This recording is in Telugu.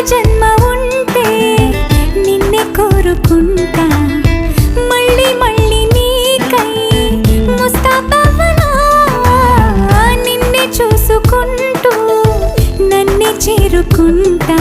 జన్మ ఉంటే నిన్నే కోరుకుంటా మళ్ళీ మళ్ళీ నీకై ముస్తాబవ్వనా నిన్నే చూసుకుంటూ నన్నే చేరుకుంటా